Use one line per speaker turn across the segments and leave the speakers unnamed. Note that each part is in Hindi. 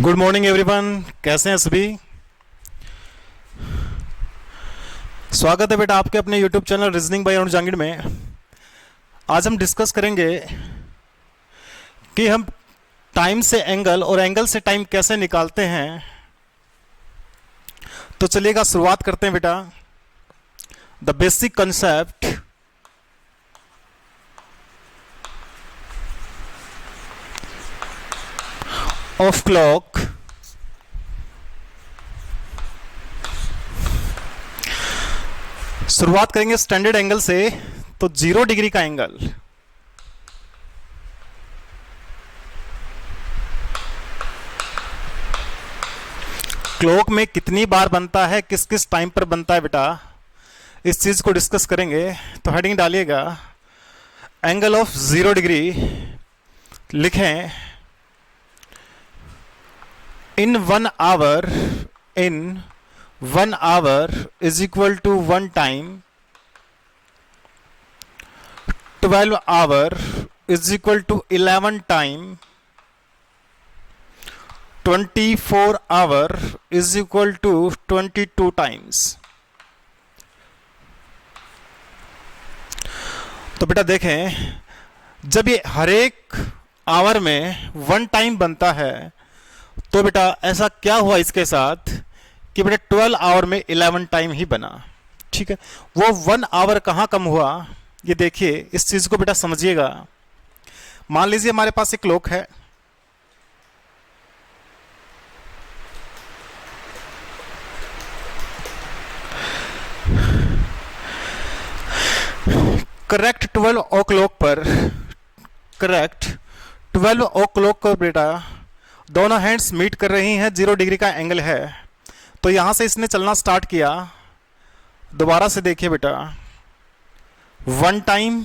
गुड मॉर्निंग एवरीवन, कैसे हैं सभी। स्वागत है बेटा आपके अपने YouTube channel reasoning bye Arun Jangid में। आज हम डिस्कस करेंगे कि हम टाइम से एंगल और एंगल से टाइम कैसे निकालते हैं। तो चलिएगा शुरुआत करते हैं बेटा। The basic concept of clock शुरुआत करेंगे स्टैंडर्ड एंगल से। तो 0 डिग्री का एंगल क्लॉक में कितनी बार बनता है, किस किस टाइम पर बनता है बेटा, इस चीज को डिस्कस करेंगे। तो हेडिंग डालिएगा एंगल ऑफ 0 डिग्री। लिखें in 1 hour is equal to 1 time, 12 hour is equal to 11 time, 24 hour is equal to 22 times। तो बेटा देखें, जब ये हर एक आवर में 1 टाइम बनता है तो बेटा ऐसा क्या हुआ इसके साथ कि बेटा 12 आवर में 11 टाइम ही बना। ठीक है, वो 1 आवर कहाँ कम हुआ, ये देखिए, इस चीज को बेटा समझिएगा। मान लीजिए हमारे पास एक क्लॉक है, करेक्ट 12 ओ क्लॉक पर, करेक्ट 12 ओ क्लॉक को बेटा दोनों हैंड्स मीट कर रही हैं, 0 डिग्री का एंगल है। तो यहां से इसने चलना स्टार्ट किया। दोबारा से देखिए बेटा, 1 time,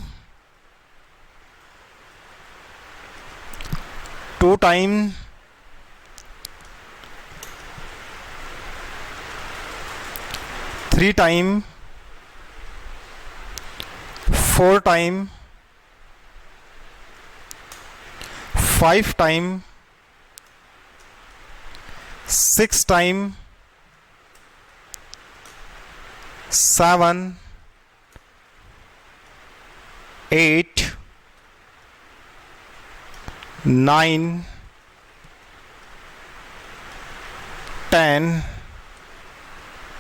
2 time, 3 time, 4 time, 5 time, 6 time, 7, 8, 9, 10।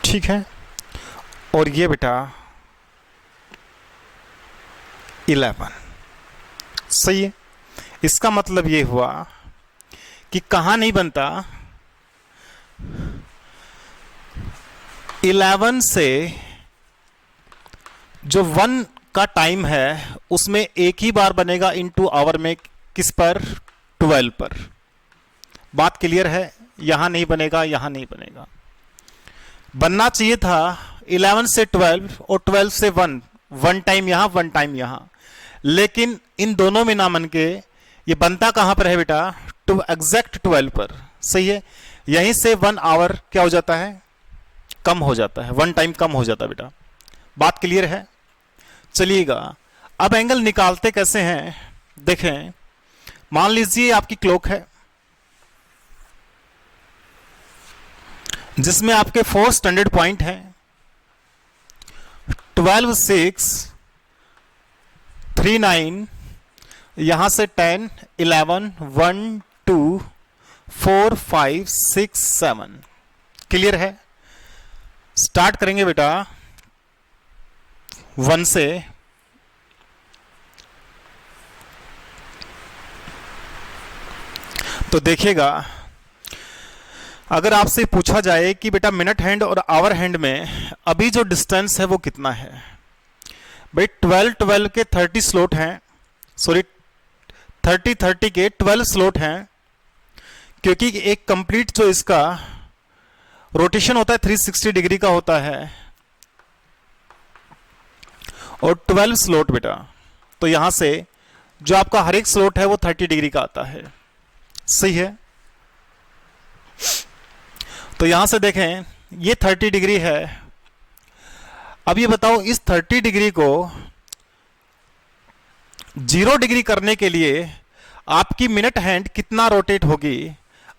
ठीक है, और ये बेटा 11। सही है। इसका मतलब ये हुआ कि कहाँ नहीं बनता, 11 से जो 1 का टाइम है उसमें एक ही बार बनेगा इनटू आवर में, किस पर, 12 पर। बात क्लियर है, यहां नहीं बनेगा, यहां नहीं बनेगा। बनना चाहिए था 11 से 12 और 12 से 1 टाइम यहां, 1 टाइम यहां, लेकिन इन दोनों में ना बन के ये बनता कहां पर है बेटा, एग्जैक्ट 12 पर। सही है, यहीं से 1 आवर क्या हो जाता है, कम हो जाता है, 1 टाइम कम हो जाता है बेटा। बात क्लियर है। चलिएगा अब एंगल निकालते कैसे हैं देखें। मान लीजिए आपकी क्लॉक है जिसमें आपके 4 स्टैंडर्ड पॉइंट हैं, 12, 6, 3, 9, यहां से 10, 11, 1, 2, 4, 5, 6, 7। क्लियर है। स्टार्ट करेंगे बेटा 1 से। तो देखिएगा, अगर आपसे पूछा जाए कि बेटा मिनट हैंड और आवर हैंड में अभी जो डिस्टेंस है वो कितना है, भाई 12 के 30 स्लॉट हैं, सॉरी 30 के 12 स्लॉट हैं, क्योंकि एक कंप्लीट जो इसका रोटेशन होता है 360 डिग्री का होता है, और 12 स्लॉट बेटा। तो यहां से जो आपका हर एक स्लॉट है वो 30 डिग्री का आता है। सही है। तो यहां से देखें, ये 30 डिग्री है। अब ये बताओ, इस 30 डिग्री को 0 डिग्री करने के लिए आपकी मिनट हैंड कितना रोटेट होगी।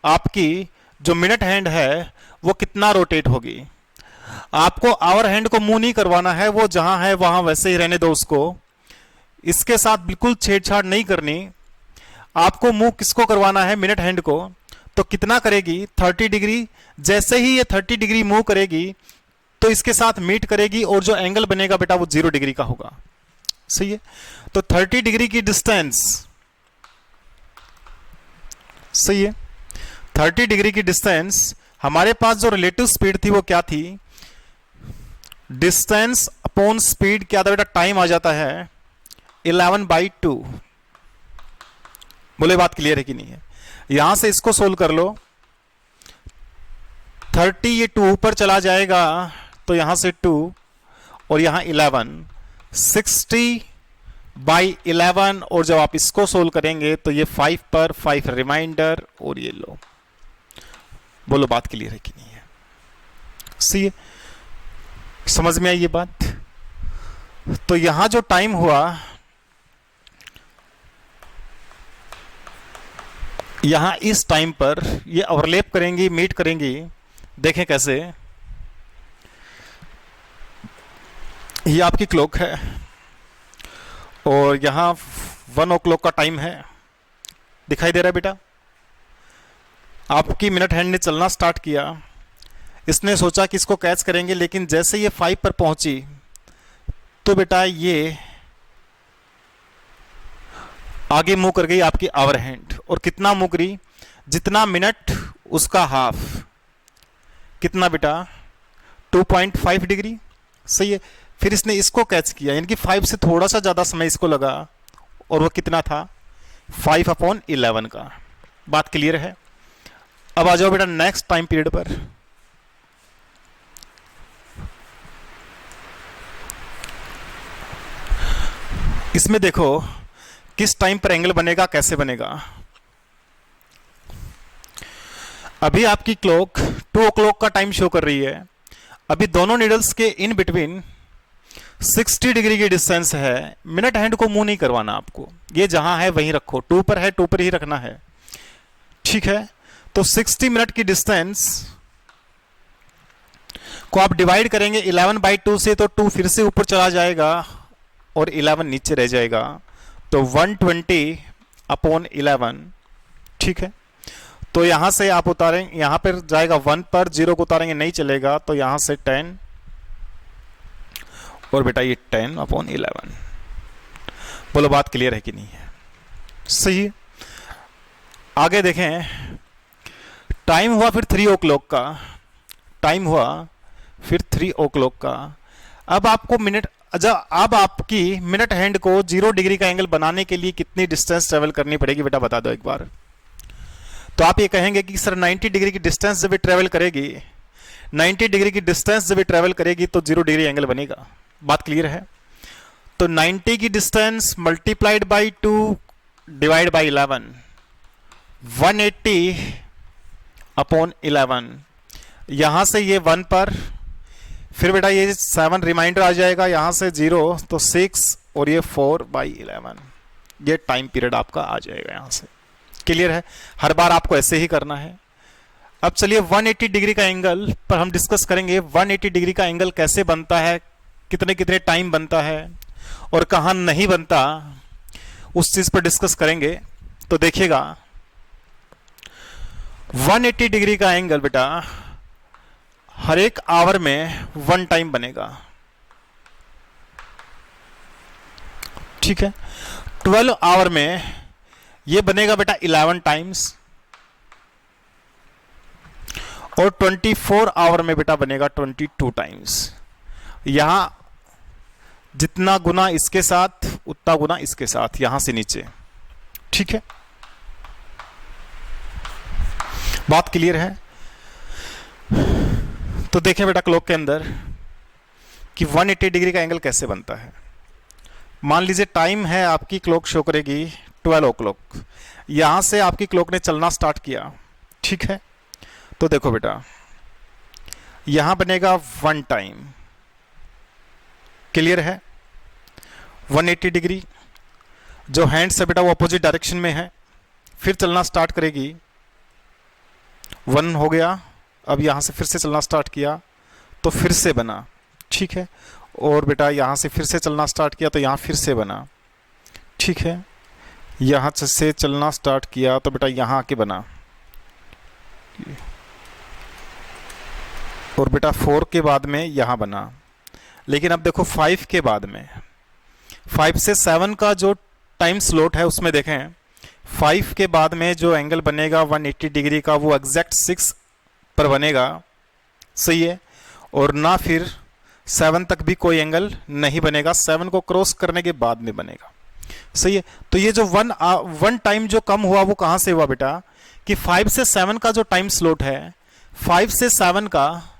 आपकी जो मिनट हैंड है वो कितना रोटेट होगी। आपको आवर हैंड को मूव नहीं करवाना है, वो जहां है वहां वैसे ही रहने दो उसको, इसके साथ बिल्कुल छेड़छाड़ नहीं करनी। आपको मूव किसको करवाना है, मिनट हैंड को। तो कितना करेगी, 30 डिग्री। जैसे ही ये 30 डिग्री मूव करेगी तो इसके साथ मीट करेगी और जो एंगल बनेगा बेटा वो 0 डिग्री का होगा। सही है। तो 30 डिग्री की डिस्टेंस, सही है, 30 डिग्री की डिस्टेंस, हमारे पास जो रिलेटिव स्पीड थी वो क्या थी, डिस्टेंस अपॉन स्पीड क्या था बेटा, टाइम आ जाता है 11/2। बोले बात क्लियर है कि नहीं है। यहां से इसको सोल्व कर लो, 30 ये 2 ऊपर चला जाएगा तो यहां से 2 और यहां 11, 60/11। और जब आप इसको सोल्व करेंगे तो ये 5 पर 5 रिमाइंडर और ये लो। बोलो बात क्लियर है कि नहीं है। सी समझ में आई ये बात। तो यहां जो टाइम हुआ, यहां इस टाइम पर ये ओवरलैप करेंगी, मीट करेंगी। देखें कैसे, ये आपकी क्लॉक है और यहां 1 o'clock का टाइम है, दिखाई दे रहा है बेटा। आपकी मिनट हैंड ने चलना स्टार्ट किया, इसने सोचा कि इसको कैच करेंगे, लेकिन जैसे ये 5 पर पहुंची तो बेटा ये आगे मूव कर गई आपकी आवर हैंड। और कितना मूव करी, जितना मिनट उसका हाफ, कितना बेटा 2.5 डिग्री। सही है। फिर इसने इसको कैच किया, यानी कि 5 से थोड़ा सा ज्यादा समय इसको लगा और वो कितना था 5/11 का। बात क्लियर है। अब आ जाओ बेटा नेक्स्ट टाइम पीरियड पर। इसमें देखो किस टाइम पर एंगल बनेगा, कैसे बनेगा। अभी आपकी क्लॉक 2 o'clock का टाइम शो कर रही है। अभी दोनों नीडल्स के इन बिटवीन 60 डिग्री की डिस्टेंस है। मिनट हैंड को मूव नहीं करवाना आपको, ये जहां है वहीं रखो, 2 पर है 2 पर ही रखना है, ठीक है। तो 60 मिनट की डिस्टेंस को आप डिवाइड करेंगे 11/2 से, तो 2 फिर से ऊपर चला जाएगा और 11 नीचे रह जाएगा, तो 120/11, ठीक है। तो यहां से आप उतारेंगे, यहां पर जाएगा 1 पर, 0 को उतारेंगे नहीं चलेगा, तो यहां से 10 और बेटा ये 10/11। बोलो बात क्लियर है कि नहीं है। सही। आगे देखें, टाइम हुआ फिर 3 o'clock का, टाइम हुआ फिर 3 o'clock का। अब आपको मिनट, अच्छा अब आपकी मिनट हैंड को 0 डिग्री का एंगल बनाने के लिए कितनी डिस्टेंस ट्रेवल करनी पड़ेगी बेटा, बता दो एक बार। तो आप ये कहेंगे कि सर 90 डिग्री की डिस्टेंस जब भी ट्रेवल करेगी, 90 डिग्री की डिस्टेंस जब भी ट्रेवल करेगी तो 0 डिग्री एंगल बनेगा। बात क्लियर है। तो 90 की distance multiplied by 2 divide by 11, 180/11। यहां से ये 1 पर, फिर बेटा ये 7 रिमाइंडर आ जाएगा, यहां से 0 तो 6 और ये 4/11। ये टाइम पीरियड आपका आ जाएगा यहां से। क्लियर है। हर बार आपको ऐसे ही करना है। अब चलिए 180 डिग्री का एंगल पर हम डिस्कस करेंगे। 180 डिग्री का एंगल कैसे बनता है, कितने कितने टाइम बनता है और कहां नहीं बनता, उस चीज पर डिस्कस करेंगे। तो देखिएगा 180 डिग्री का एंगल बेटा हर एक आवर में 1 टाइम बनेगा, ठीक है। 12 आवर में ये बनेगा बेटा 11 टाइम्स और 24 आवर में बेटा बनेगा 22 टाइम्स। यहां जितना गुना इसके साथ उतना गुना इसके साथ, यहां से नीचे, ठीक है। बात क्लियर है। तो देखें बेटा क्लॉक के अंदर कि 180 डिग्री का एंगल कैसे बनता है। मान लीजिए टाइम है आपकी, क्लॉक शो करेगी 12 o'clock। यहां से आपकी क्लॉक ने चलना स्टार्ट किया, ठीक है। तो देखो बेटा यहां बनेगा 1 टाइम, क्लियर है। 180 डिग्री जो हैंड्स है बेटा वो अपोजिट डायरेक्शन में है, फिर चलना स्टार्ट करेगी 1 हो गया। अब यहाँ से फिर से चलना स्टार्ट किया तो फिर से बना, ठीक है। और बेटा यहाँ से फिर से चलना स्टार्ट किया तो यहाँ फिर से बना, ठीक है। यहाँ से चलना स्टार्ट किया तो बेटा यहाँ आके बना, और बेटा 4 के बाद में यहाँ बना। लेकिन अब देखो 5 के बाद में, 5 से 7 का जो टाइम स्लॉट है उसमें देखें 5 के बाद में जो एंगल बनेगा 180 डिग्री का वो एग्जैक्ट 6 पर बनेगा, सही है। और ना फिर 7 तक भी कोई एंगल नहीं बनेगा, 7 को क्रॉस करने के बाद में बनेगा, सही है। तो ये जो वन टाइम जो कम हुआ वो कहाँ से हुआ बेटा, कि 5 से 7 का जो टाइम स्लॉट है, 5 से 7 का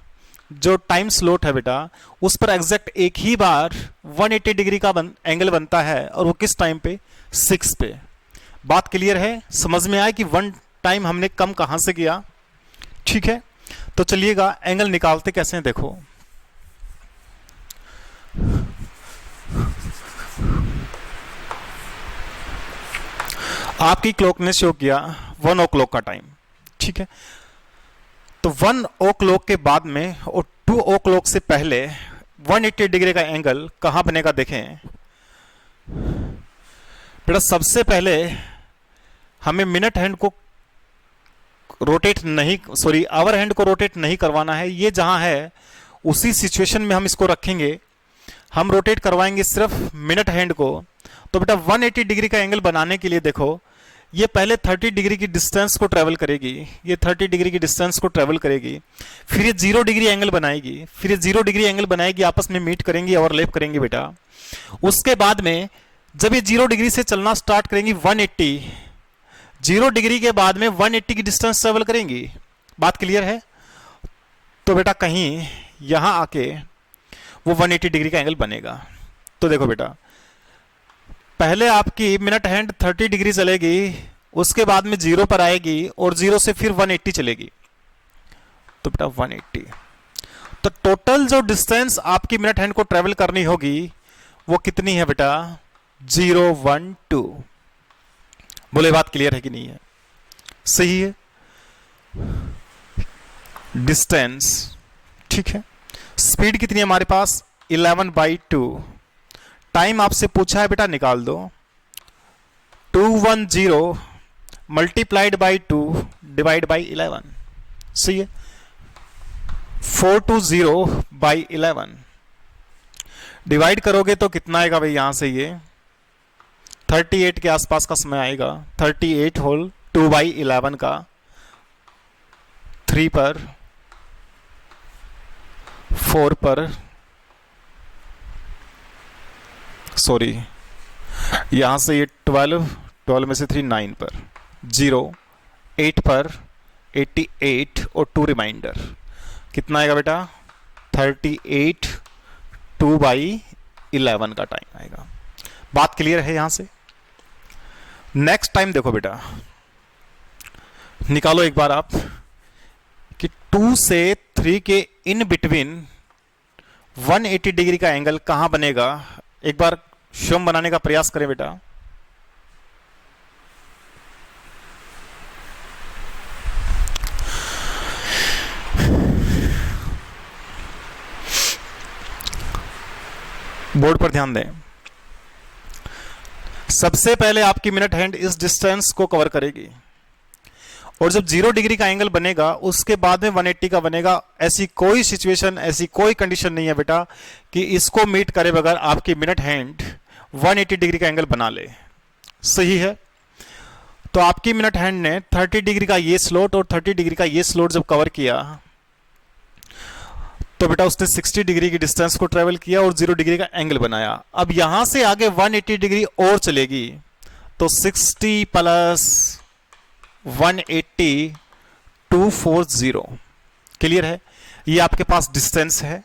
जो टाइम स्लॉट है बेटा, उस पर एग्जैक्ट एक ही बार 180 डिग्री का एंगल बनता है, और वो किस टाइम पे, 6 पे। बात क्लियर है, समझ में आया कि वन टाइम हमने कम कहां से किया, ठीक है। तो चलिएगा एंगल निकालते कैसे हैं, देखो आपकी क्लॉक ने शो किया 1 o'clock का टाइम, ठीक है। तो 1 o'clock के बाद में और 2 o'clock से पहले 180 डिग्री का एंगल कहां बनेगा, देखें बेटा। सबसे पहले हमें मिनट हैंड को रोटेट नहीं, सॉरी आवर हैंड को रोटेट नहीं करवाना है। ये जहां है उसी सिचुएशन में हम इसको रखेंगे, हम रोटेट करवाएंगे सिर्फ मिनट हैंड को। तो बेटा 180 डिग्री का एंगल बनाने के लिए देखो, ये पहले 30 डिग्री की डिस्टेंस को ट्रेवल करेगी, ये 30 डिग्री की डिस्टेंस को ट्रेवल करेगी, फिर ये 0 डिग्री एंगल बनाएगी, फिर ये 0 डिग्री एंगल बनाएगी, आपस में मीट करेंगी, ओवरलैप करेंगी बेटा। उसके बाद में जब ये 0 डिग्री से चलना स्टार्ट करेंगी 180, 0 डिग्री के बाद में 180 की डिस्टेंस ट्रेवल करेंगी। बात क्लियर है। तो बेटा कहीं यहां आके वो 180 डिग्री का एंगल बनेगा। तो देखो बेटा, पहले आपकी मिनट हैंड 30 डिग्री चलेगी, उसके बाद में 0 पर आएगी, और 0 से फिर 180 चलेगी। तो बेटा 180, तो टोटल जो डिस्टेंस आपकी मिनट हैंड को ट्रेवल करनी होगी वो कितनी है बेटा, 012। बोले बात क्लियर है कि नहीं है, सही है। डिस्टेंस, ठीक है। स्पीड कितनी है हमारे पास, 11/2। टाइम आपसे पूछा है बेटा, निकाल दो। 210 मल्टीप्लाइड बाई 2 डिवाइड बाई 11, सही है। 420/11 डिवाइड करोगे तो कितना आएगा भाई, यहां से ये 38 के आसपास का समय आएगा। 38 होल 2/11 का 3 पर 4 पर, सॉरी यहां से ये 12 में से 3 9 पर, 0 8 पर 88 और 2 रिमाइंडर, कितना आएगा बेटा 38 2/11 का टाइम आएगा। बात क्लियर है यहां से। नेक्स्ट टाइम देखो बेटा, निकालो एक बार आप कि 2 से 3 के इन बिटवीन 180 डिग्री का एंगल कहां बनेगा। एक बार स्वयं बनाने का प्रयास करें बेटा। बोर्ड पर ध्यान दें। सबसे पहले आपकी मिनट हैंड इस डिस्टेंस को कवर करेगी, और जब 0 डिग्री का एंगल बनेगा उसके बाद में 180 का बनेगा। ऐसी कोई सिचुएशन, ऐसी कोई कंडीशन नहीं है बेटा कि इसको मीट करे बगैर आपकी मिनट हैंड 180 डिग्री का एंगल बना ले, सही है। तो आपकी मिनट हैंड ने 30 डिग्री का ये स्लॉट और 30 डिग्री का ये स्लॉट जब कवर किया तो बेटा उसने 60 डिग्री की डिस्टेंस को ट्रेवल किया और 0 डिग्री का एंगल बनाया। अब यहां से आगे 180 डिग्री और चलेगी, तो 60 प्लस 180 240। क्लियर है। ये आपके पास डिस्टेंस है।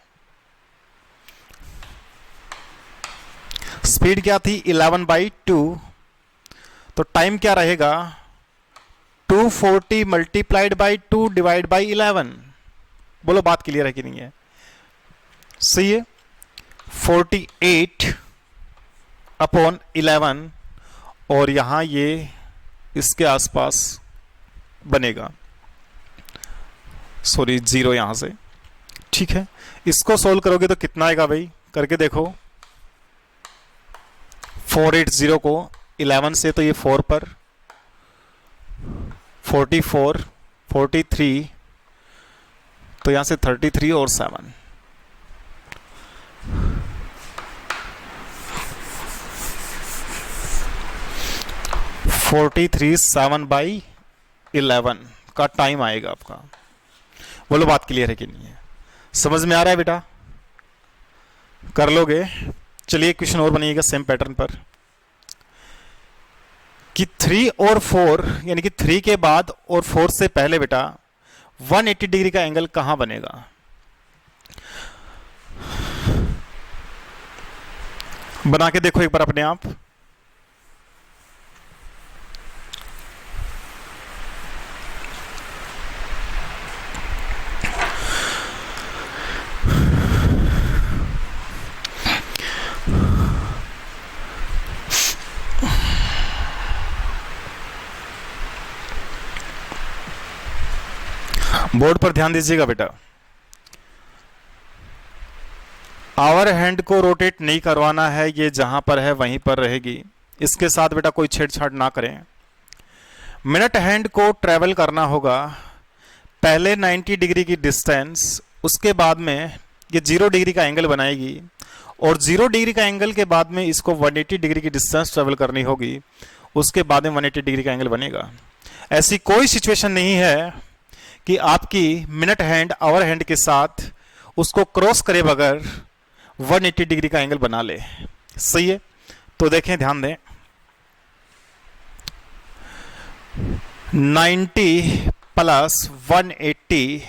स्पीड क्या थी 11/2, तो टाइम क्या रहेगा 240 मल्टीप्लाइड बाई 2 डिवाइड बाई 11। बोलो बात क्लियर है कि नहीं है, सही है। 48/11 और यहां ये इसके आसपास बनेगा। सॉरी 0 यहां से, ठीक है। इसको सोल्व करोगे तो कितना आएगा भाई, करके देखो। 480 को 11 से, तो ये 4 पर, 44, 43, तो यहां से 33 और 7, 43 7/11 का टाइम आएगा आपका। बोलो बात क्लियर है कि नहीं है, समझ में आ रहा है बेटा, कर लोगे। चलिए क्वेश्चन और बनिएगा सेम पैटर्न पर, कि 3 और 4 यानी कि 3 के बाद और 4 से पहले बेटा 180 डिग्री का एंगल कहां बनेगा। बना के देखो एक बार अपने आप। बोर्ड पर ध्यान दीजिएगा बेटा, आवर हैंड को रोटेट नहीं करवाना है, ये जहां पर है वहीं पर रहेगी, इसके साथ बेटा कोई छेड़छाड़ ना करें। मिनट हैंड को ट्रेवल करना होगा, पहले 90 डिग्री की डिस्टेंस, उसके बाद में ये 0 डिग्री का एंगल बनाएगी, और 0 डिग्री का एंगल के बाद में इसको 180 डिग्री की डिस्टेंस ट्रेवल करनी होगी, उसके बाद में 180 डिग्री का एंगल बनेगा। ऐसी कोई सिचुएशन नहीं है कि आपकी मिनट हैंड आवर हैंड के साथ उसको क्रॉस करे बगैर 180 डिग्री का एंगल बना ले, सही है। तो देखें, ध्यान दें, 90 प्लस 180,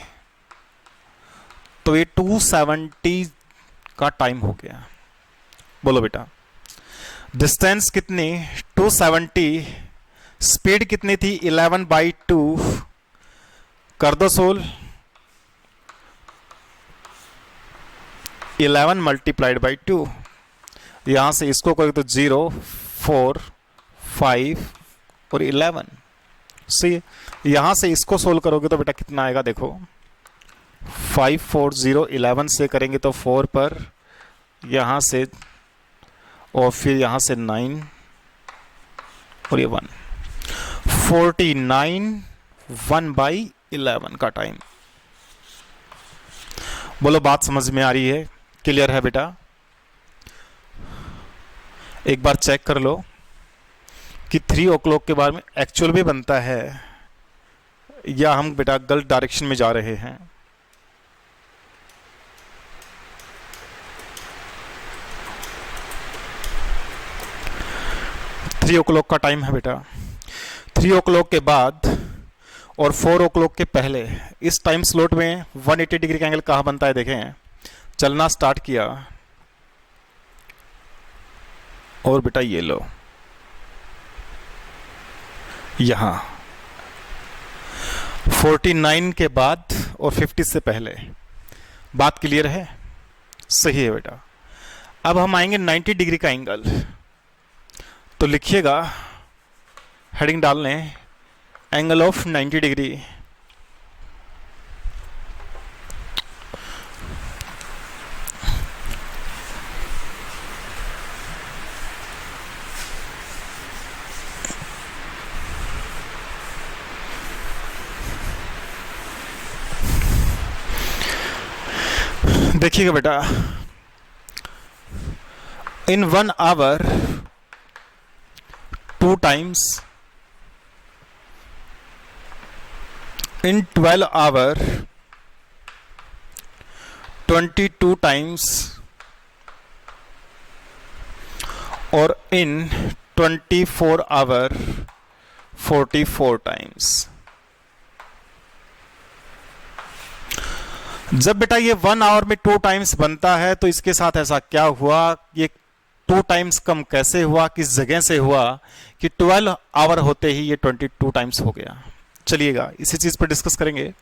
तो ये 270 का टाइम हो गया। बोलो बेटा, डिस्टेंस कितनी, 270, स्पीड कितनी थी, 11/2, कर दो सोल, 11 मल्टीप्लाइड बाई 2, यहां से इसको करें तो 0, 4, 5 और 11, सही। यहां से इसको सोल्व करोगे तो बेटा कितना आएगा, देखो 5 4 0 11 से करेंगे तो 4 पर, यहां से और फिर यहां से 9 और ये 1, 49 1/11 का टाइम। बोलो बात समझ में आ रही है, क्लियर है बेटा। एक बार चेक कर लो कि 3 o'clock के बारे में एक्चुअल भी बनता है या हम बेटा गलत डायरेक्शन में जा रहे हैं। थ्री o'clock का टाइम है बेटा, 3 o'clock के बाद और 4 o'clock के पहले इस टाइम स्लॉट में 180 डिग्री का एंगल कहां बनता है, देखें। चलना स्टार्ट किया और बेटा ये लो, यहां 49 के बाद और 50 से पहले। बात क्लियर है, सही है बेटा। अब हम आएंगे 90 डिग्री का एंगल, तो लिखिएगा, हेडिंग डाल लें, एंगल ऑफ 90 डिग्री। देखिएगा बेटा, इन 1 hour 2 times, in 12 hour 22 times, और in 24 hour 44 times। जब बेटा ये 1 hour में 2 times बनता है तो इसके साथ ऐसा क्या हुआ, ये 2 times कम कैसे हुआ, किस जगह से हुआ कि 12 hour होते ही ये 22 times हो गया। चलिएगा इसी चीज पर डिस्कस करेंगे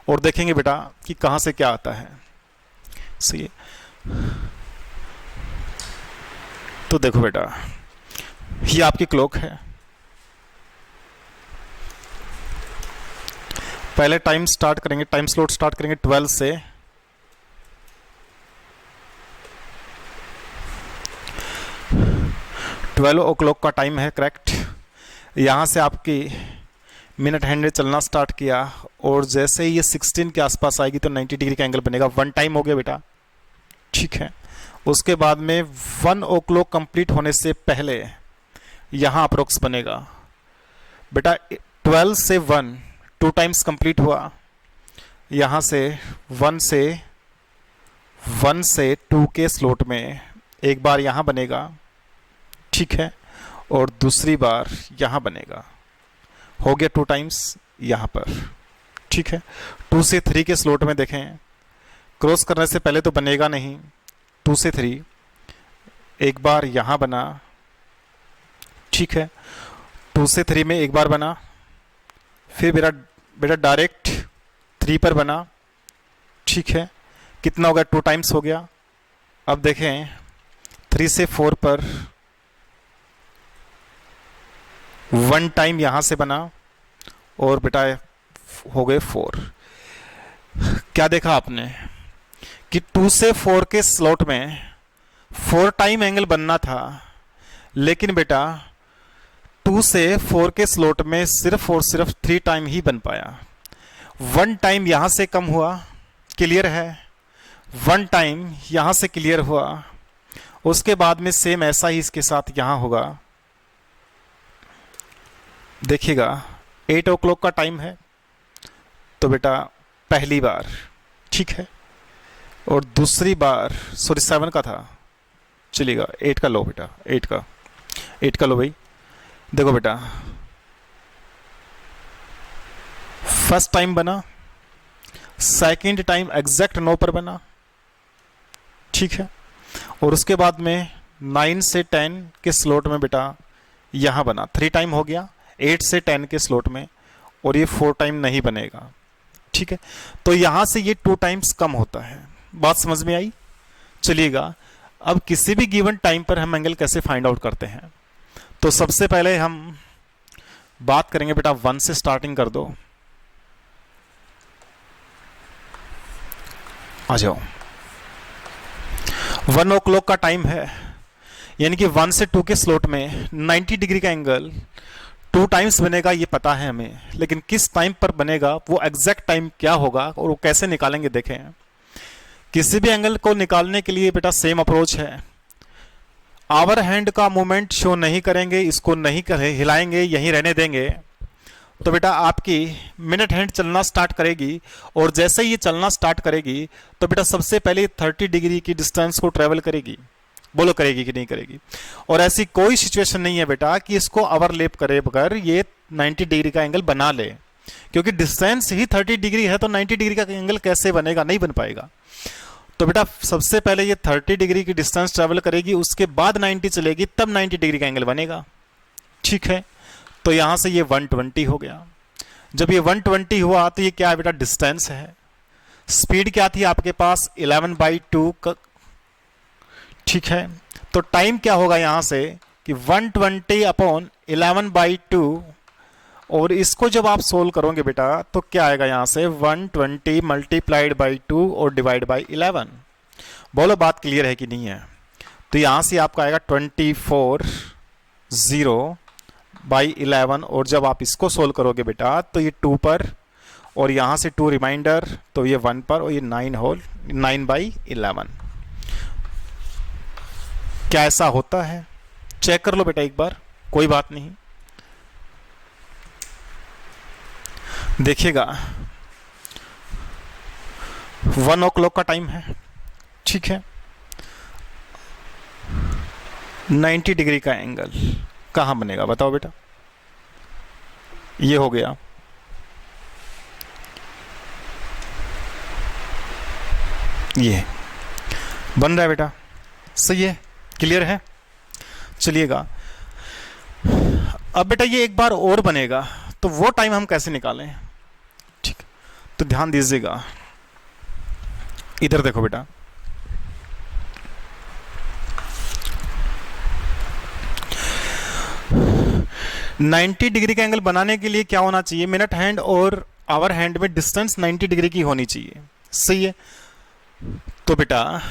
और देखेंगे बेटा कि कहां से क्या आता है, सही। तो देखो बेटा, ये आपकी क्लॉक है, पहले टाइम स्टार्ट करेंगे, टाइम स्लॉट स्टार्ट करेंगे 12 से। $12 का टाइम है, करेक्ट। यहाँ से आपकी मिनट हैंड ने चलना स्टार्ट किया और जैसे ही ये 16 के आसपास आएगी तो 90 डिग्री का एंगल बनेगा। 1 टाइम हो गया बेटा, ठीक है। उसके बाद में 1 कंप्लीट होने से पहले यहाँ अप्रोक्स बनेगा बेटा। 12 से 1 2 टाइम्स कंप्लीट हुआ। यहाँ से 1 से 2 के स्लॉट में एक बार यहाँ बनेगा, ठीक है, और दूसरी बार यहाँ बनेगा। हो गया 2 टाइम्स यहाँ पर, ठीक है। 2 से 3 के स्लॉट में देखें, क्रॉस करने से पहले तो बनेगा नहीं। 2 से 3 एक बार यहाँ बना, ठीक है। 2 से 3 में एक बार बना, फिर बेटा डायरेक्ट 3 पर बना, ठीक है। कितना हो गया? 2 टाइम्स हो गया। अब देखें 3 से 4 पर 1 टाइम यहां से बना और बेटा हो गए 4। क्या देखा आपने कि 2 से 4 के स्लॉट में 4 टाइम एंगल बनना था, लेकिन बेटा 2 से 4 के स्लॉट में सिर्फ और सिर्फ 3 टाइम ही बन पाया। 1 टाइम यहां से कम हुआ, क्लियर है। 1 टाइम यहां से क्लियर हुआ। उसके बाद में सेम ऐसा ही इसके साथ यहां होगा। देखिएगा 8 का टाइम है तो बेटा पहली बार, ठीक है, और दूसरी बार 7 का था, चलिएगा 8 का लो बेटा, 8 का लो भाई। देखो बेटा फर्स्ट टाइम बना, सेकंड टाइम एग्जैक्ट 9 पर बना, ठीक है, और उसके बाद में 9 से 10 के स्लॉट में बेटा यहां बना, 3 टाइम हो गया। 8 से 10 के स्लॉट में, और ये 4 टाइम नहीं बनेगा, ठीक है। तो यहां से ये 2 टाइम्स कम होता है। बात समझ में आई? चलिएगा अब किसी भी गिवन टाइम पर हम एंगल कैसे फाइंड आउट करते हैं, तो सबसे पहले हम बात करेंगे बेटा 1 से स्टार्टिंग कर दो। आ जाओ, 1 का टाइम है, यानी कि 1 से 2 के स्लॉट में 90 डिग्री का एंगल 2 टाइम्स बनेगा, ये पता है हमें, लेकिन किस टाइम पर बनेगा, वो एग्जैक्ट टाइम क्या होगा और वो कैसे निकालेंगे। देखें किसी भी एंगल को निकालने के लिए बेटा सेम अप्रोच है। आवर हैंड का मूवमेंट शो नहीं करेंगे, इसको नहीं हिलाएंगे, यहीं रहने देंगे, तो बेटा आपकी मिनट हैंड चलना स्टार्ट करेगी, और जैसे ही ये चलना स्टार्ट करेगी तो बेटा सबसे पहले 30 डिग्री की डिस्टेंस को ट्रेवल करेगी। बोलो करेगी कि नहीं करेगी? और ऐसी कोई सिचुएशन नहीं है बेटा कि इसको ओवरलैप करे बगैर ये 90 डिग्री का एंगल बना ले, क्योंकि डिस्टेंस ही 30 डिग्री है, तो 90 डिग्री का एंगल कैसे बनेगा? नहीं बन पाएगा। तो बेटा सबसे पहले ये 30 डिग्री की डिस्टेंस ट्रेवल करेगी, उसके बाद 90 चलेगी, तब 90 डिग्री का एंगल बनेगा, ठीक है। तो यहां से ये 120 हो गया। जब ये 120 हुआ तो ये क्या है बेटा? डिस्टेंस है। स्पीड क्या थी आपके पास? 11/2, ठीक है। तो टाइम क्या होगा यहां से कि 120/11/2, और इसको जब आप सोल्व करोगे बेटा तो क्या आएगा यहां से? 120 मल्टीप्लाइड बाई 2 और डिवाइड बाई 11। बोलो बात क्लियर है कि नहीं है? तो यहां से आपका आएगा 24/0/11, और जब आप इसको सोल्व करोगे बेटा तो ये 2 पर, और यहां से 2 रिमाइंडर, तो ये 1 पर, और ये 9/11। क्या ऐसा होता है? चेक कर लो बेटा एक बार, कोई बात नहीं। देखिएगा 1 का टाइम है, ठीक है। 90 डिग्री का एंगल कहां बनेगा बताओ बेटा? ये हो गया, ये बन रहा है बेटा, सही है, क्लियर है। चलिएगा अब बेटा ये एक बार और बनेगा, तो वो टाइम हम कैसे निकालें? ठीक, तो ध्यान दीजिएगा, इधर देखो बेटा, $90 डिग्री का एंगल बनाने के लिए क्या होना चाहिए? मिनट हैंड और आवर हैंड में डिस्टेंस 90 डिग्री की होनी चाहिए, सही है। तो बेटा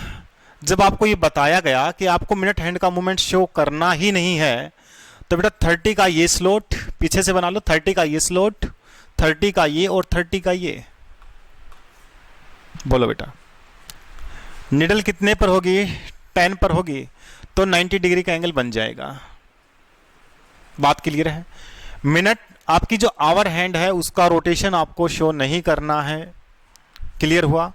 जब आपको ये बताया गया कि आपको मिनट हैंड का मूवमेंट शो करना ही नहीं है, तो बेटा 30 का ये स्लॉट पीछे से बना लो, 30 का ये स्लॉट, 30 का ये और 30 का ये। बोलो बेटा निडल कितने पर होगी, 10 पर होगी, तो 90 डिग्री का एंगल बन जाएगा। बात क्लियर है। मिनट आपकी जो आवर हैंड है उसका रोटेशन आपको शो नहीं करना है, क्लियर हुआ।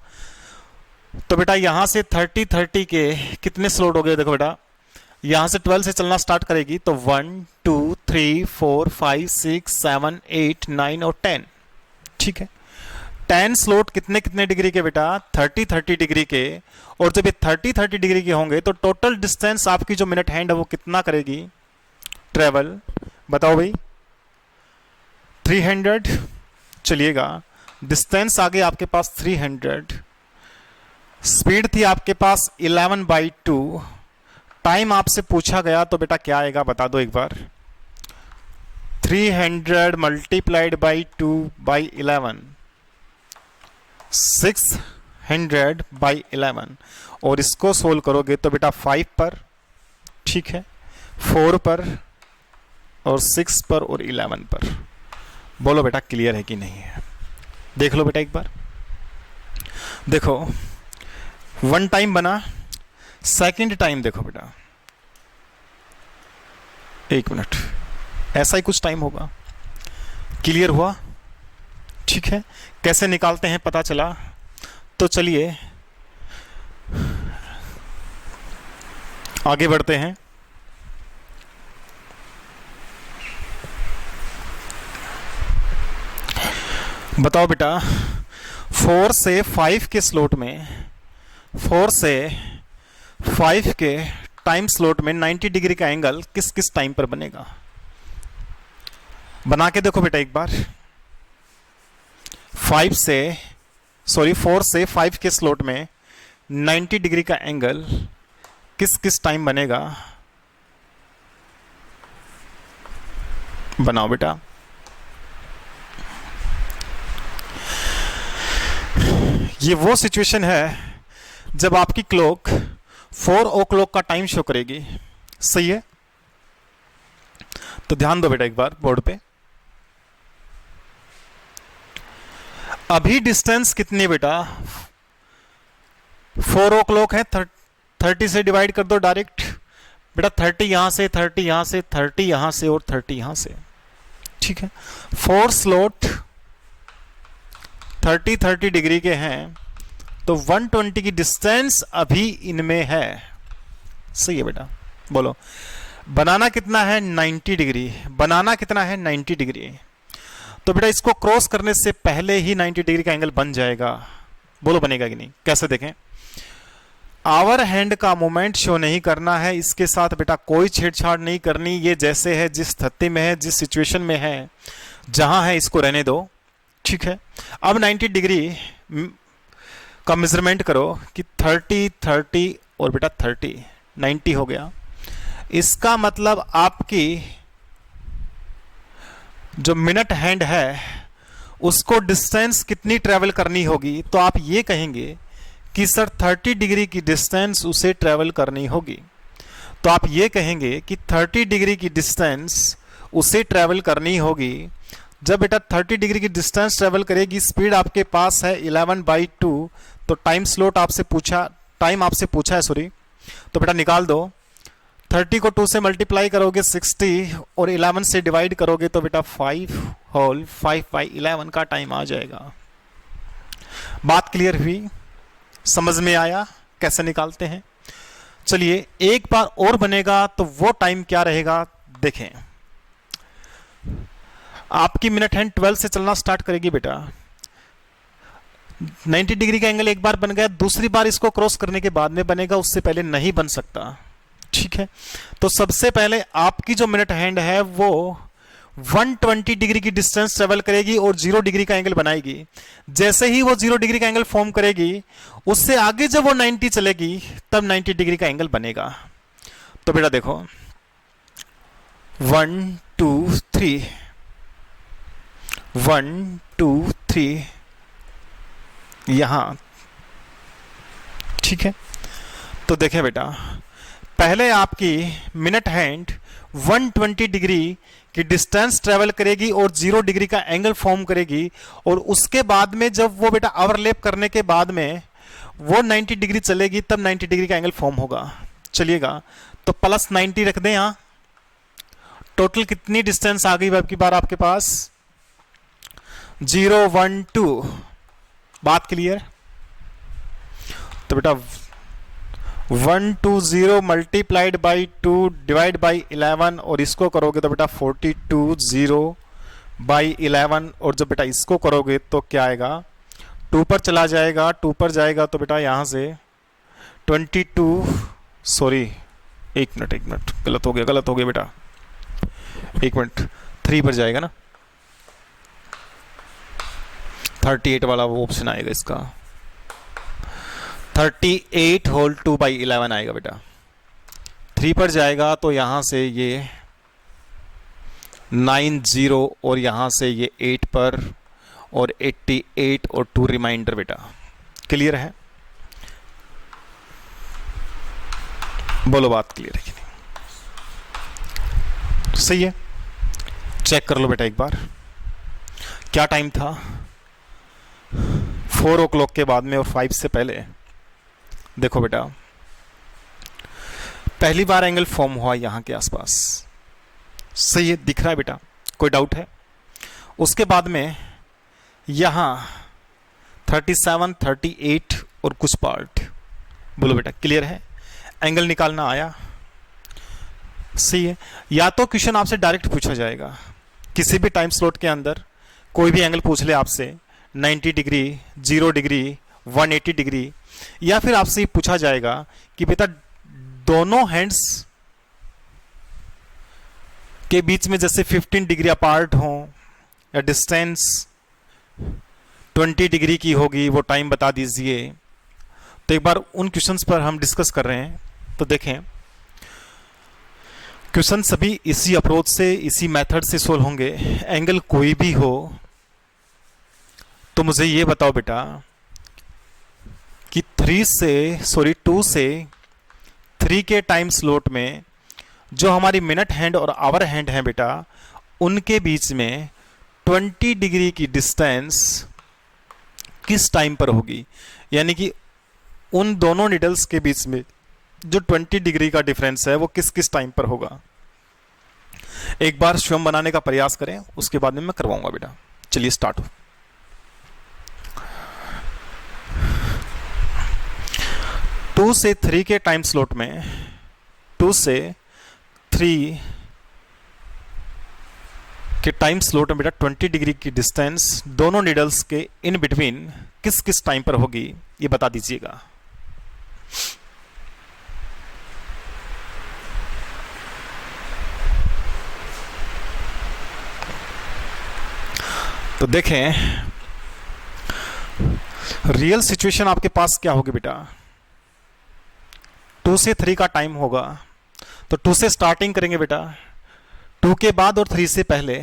तो बेटा यहां से 30 के कितने स्लॉट हो गए, देखो बेटा यहां से 12 से चलना स्टार्ट करेगी तो 1 2 3 4 5 6 7 8 9 और 10, ठीक है। 10 स्लॉट कितने कितने डिग्री के बेटा, 30 डिग्री के। और जब ये 30 डिग्री के होंगे तो टोटल डिस्टेंस आपकी जो मिनट हैंड है वो कितना करेगी ट्रेवल, बताओ भाई 300। चलिएगा डिस्टेंस आ गया आपके पास 300, स्पीड थी आपके पास 11/2, टाइम आपसे पूछा गया तो बेटा क्या आएगा बता दो एक बार, 300 मल्टीप्लाइड बाई 2/11, 600/11। और इसको सोल्व करोगे तो बेटा 5 पर, ठीक है, 4 पर और 6 पर और 11 पर। बोलो बेटा क्लियर है कि नहीं है, देख लो बेटा एक बार। देखो 1 टाइम बना, सेकंड टाइम देखो बेटा 1 मिनट, ऐसा ही कुछ टाइम होगा, क्लियर हुआ, ठीक है। कैसे निकालते हैं पता चला, तो चलिए आगे बढ़ते हैं। बताओ बेटा 4 से 5 के स्लॉट में, 4 से 5 के टाइम स्लॉट में 90 डिग्री का एंगल किस किस टाइम पर बनेगा, बना के देखो बेटा एक बार। 4 से 5 के स्लॉट में 90 डिग्री का एंगल किस किस टाइम बनेगा, बनाओ बेटा। ये वो सिचुएशन है जब आपकी क्लॉक 4 o'clock का टाइम शो करेगी, सही है। तो ध्यान दो बेटा एक बार बोर्ड पे, अभी डिस्टेंस कितनी बेटा 4 o'clock है, 30 से डिवाइड कर दो डायरेक्ट बेटा, 30 यहां से, 30 यहां से, 30 यहां से और 30 यहां से, ठीक है। 4 स्लॉट 30 डिग्री के हैं, तो 120 की डिस्टेंस अभी इनमें है, सही है बेटा। बोलो बनाना कितना है 90 डिग्री, बनाना कितना है 90 डिग्री। तो बेटा इसको क्रॉस करने से पहले ही 90 डिग्री का एंगल बन जाएगा, बोलो बनेगा कि नहीं, कैसे देखें। आवर हैंड का मोमेंट शो नहीं करना है, इसके साथ बेटा कोई छेड़छाड़ नहीं करनी, ये जैसे है जिस स्थिति में है, जिस सिचुएशन में है, जहां है इसको रहने दो, ठीक है। अब 90 डिग्री का मेजरमेंट करो कि 30 और बेटा 90 हो गया। इसका मतलब आपकी जो मिनट हैंड है उसको डिस्टेंस कितनी ट्रेवल करनी होगी, तो आप ये कहेंगे कि सर 30 डिग्री की डिस्टेंस उसे ट्रेवल करनी होगी। तो आप ये कहेंगे कि 30 डिग्री की डिस्टेंस उसे ट्रेवल करनी होगी। जब बेटा 30 डिग्री की डिस्टेंस ट्रेवल करेगी, स्पीड आपके पास है 11/2, तो टाइम स्लॉट आपसे पूछा, टाइम आपसे पूछा है सॉरी, तो बेटा निकाल दो। 30 को 2 से मल्टीप्लाई करोगे 60 और 11 से डिवाइड करोगे तो बेटा 5 होल 5/11 का टाइम आ जाएगा। बात क्लियर हुई, समझ में आया कैसे निकालते हैं। चलिए एक बार और बनेगा तो वो टाइम क्या रहेगा देखें। आपकी मिनट हैंड 12 से चलना स्टार्ट करेगी बेटा, 90 डिग्री का एंगल एक बार बन गया, दूसरी बार इसको क्रॉस करने के बाद में बनेगा, उससे पहले नहीं बन सकता, ठीक है। तो सबसे पहले आपकी जो मिनट हैंड है वो 120 डिग्री की डिस्टेंस ट्रेवल करेगी और 0 डिग्री का एंगल बनाएगी। जैसे ही वो 0 डिग्री का एंगल फॉर्म करेगी, उससे आगे जब वो 90 चलेगी तब 90 डिग्री का एंगल बनेगा। तो बेटा देखो 1 2 3, 1 2 3 यहां, ठीक है। तो देखें बेटा, पहले आपकी मिनट हैंड 120 डिग्री की डिस्टेंस ट्रेवल करेगी और 0 डिग्री का एंगल फॉर्म करेगी, और उसके बाद में जब वो बेटा ओवरलैप करने के बाद में वो 90 डिग्री चलेगी, तब 90 डिग्री का एंगल फॉर्म होगा। चलिएगा, तो प्लस 90 रख दें यहां। टोटल कितनी डिस्टेंस आ गई आपकी बार आपके पास? 0 1 2। बात क्लियर? तो बेटा 120 मल्टीप्लाइड बाई 2 डिवाइड बाई 11, और इसको करोगे तो बेटा 420 बाई 11, और जब बेटा इसको करोगे तो क्या आएगा? 2 पर चला जाएगा, 2 पर जाएगा तो बेटा यहां से 22, सॉरी एक मिनट गलत हो गया बेटा, एक मिनट, 3 पर जाएगा ना, 38 वाला वो ऑप्शन आएगा इसका, 38 होल 2 बाई 11 आएगा बेटा। 3 पर जाएगा तो यहां से ये 90, और यहां से ये 8 पर, और 88 और 2 रिमाइंडर बेटा। क्लियर है? बोलो बात क्लियर है कि नहीं? सही है। चेक कर लो बेटा एक बार, क्या टाइम था? 4 o'clock के बाद में और 5 से पहले। देखो बेटा, पहली बार एंगल फॉर्म हुआ यहां के आसपास, सही है, दिख रहा है बेटा? कोई डाउट है? उसके बाद में यहां 37 38 और कुछ पार्ट। बोलो बेटा क्लियर है? एंगल निकालना आया? सही है। या तो क्वेश्चन आपसे डायरेक्ट पूछा जाएगा किसी भी टाइम स्लॉट के अंदर, कोई भी एंगल पूछ ले आपसे, 90 डिग्री, 0 डिग्री, 180 डिग्री, या फिर आपसे पूछा जाएगा कि बेटा दोनों हैंड्स के बीच में जैसे 15 डिग्री अपार्ट हो, या डिस्टेंस 20 डिग्री की होगी, वो टाइम बता दीजिए। तो एक बार उन क्वेश्चंस पर हम डिस्कस कर रहे हैं, तो देखें क्वेश्चन सभी इसी अप्रोच से, इसी मेथड से सोल्व होंगे। एंगल कोई भी हो तो मुझे ये बताओ बेटा कि 2 से 3 के टाइम स्लॉट में जो हमारी मिनट हैंड और आवर हैंड है बेटा, उनके बीच में 20 डिग्री की डिस्टेंस किस टाइम पर होगी? यानी कि उन दोनों निडल्स के बीच में जो 20 डिग्री का डिफरेंस है वो किस किस टाइम पर होगा? एक बार स्वयं बनाने का प्रयास करें, उसके बाद में मैं करवाऊंगा बेटा। चलिए स्टार्ट हो। टू से 3 के टाइम स्लॉट में, 2 से 3 के टाइम स्लॉट में बेटा 20 डिग्री की डिस्टेंस दोनों निडल्स के इन बिटवीन किस किस टाइम पर होगी, ये बता दीजिएगा। तो देखें रियल सिचुएशन आपके पास क्या होगी बेटा। 2 से 3 का टाइम होगा, तो 2 से स्टार्टिंग करेंगे बेटा, 2 के बाद और 3 से पहले।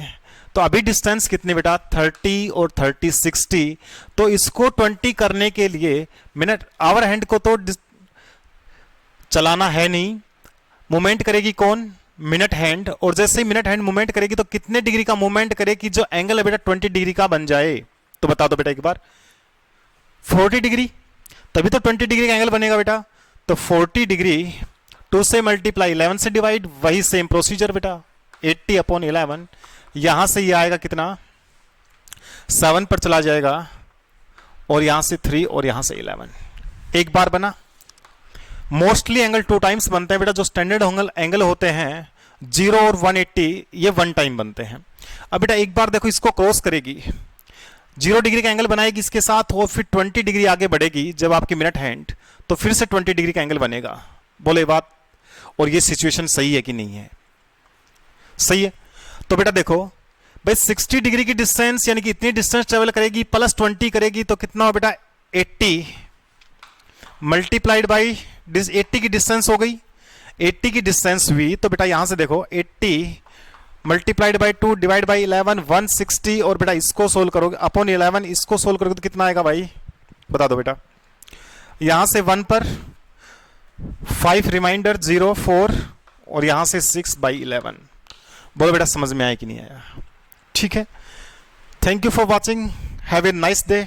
तो अभी डिस्टेंस कितनी बेटा? 30 और 30 60। तो इसको 20 करने के लिए मिनट आवर हैंड को तो चलाना है नहीं, मूवमेंट करेगी कौन? Minute hand. और जैसे ही मिनट हैंड मूवमेंट करेगी तो कितने डिग्री का मूवमेंट करेगी जो एंगल है बेटा 20 डिग्री का बन जाए? तो बता दो बेटा एक बार। 40 डिग्री, तभी तो 20 डिग्री का एंगल बनेगा बेटा। तो 40 डिग्री 2 से मल्टीप्लाई 11 से डिवाइड, वही सेम प्रोसीजर बेटा, 80/11। यहां से ये आएगा कितना? 7 पर चला जाएगा, और यहां से 3 और यहां से 11। एक बार बना। मोस्टली एंगल 2 टाइम्स बनते हैं बेटा। जो स्टैंडर्ड एंगल होते हैं 0 और 180, ये 1 टाइम बनते हैं। अब बेटा एक बार देखो, इसको क्रॉस करेगी, 0 डिग्री का एंगल बनाएगी इसके साथ, और फिर 20 डिग्री आगे बढ़ेगी जब आपकी मिनट हैंड, तो फिर से 20 डिग्री का एंगल बनेगा। बोले बात? और ये सिचुएशन सही है कि नहीं है? सही है। तो बेटा देखो भाई, 60 डिग्री की डिस्टेंस यानी कि इतनी डिस्टेंस ट्रेवल करेगी, प्लस 20 करेगी, तो कितना हो बेटा? 80 मल्टीप्लाइड बाई 80 की डिस्टेंस हो गई, 80 की डिस्टेंस हुई। तो बेटा यहां से देखो 80 मल्टीप्लाइड बाई 2 डिवाइड बाई 11 160 और बेटा इसको सोल्व करोगे अपॉन 11 इसको सोल्व करोगे तो कितना आएगा भाई बता दो बेटा। यहां से 1 पर 5 रिमाइंडर 0 4 और यहां से 6 बाई 11। बोलो बेटा समझ में आया कि नहीं आया? ठीक है, thank you for watching, have a nice day.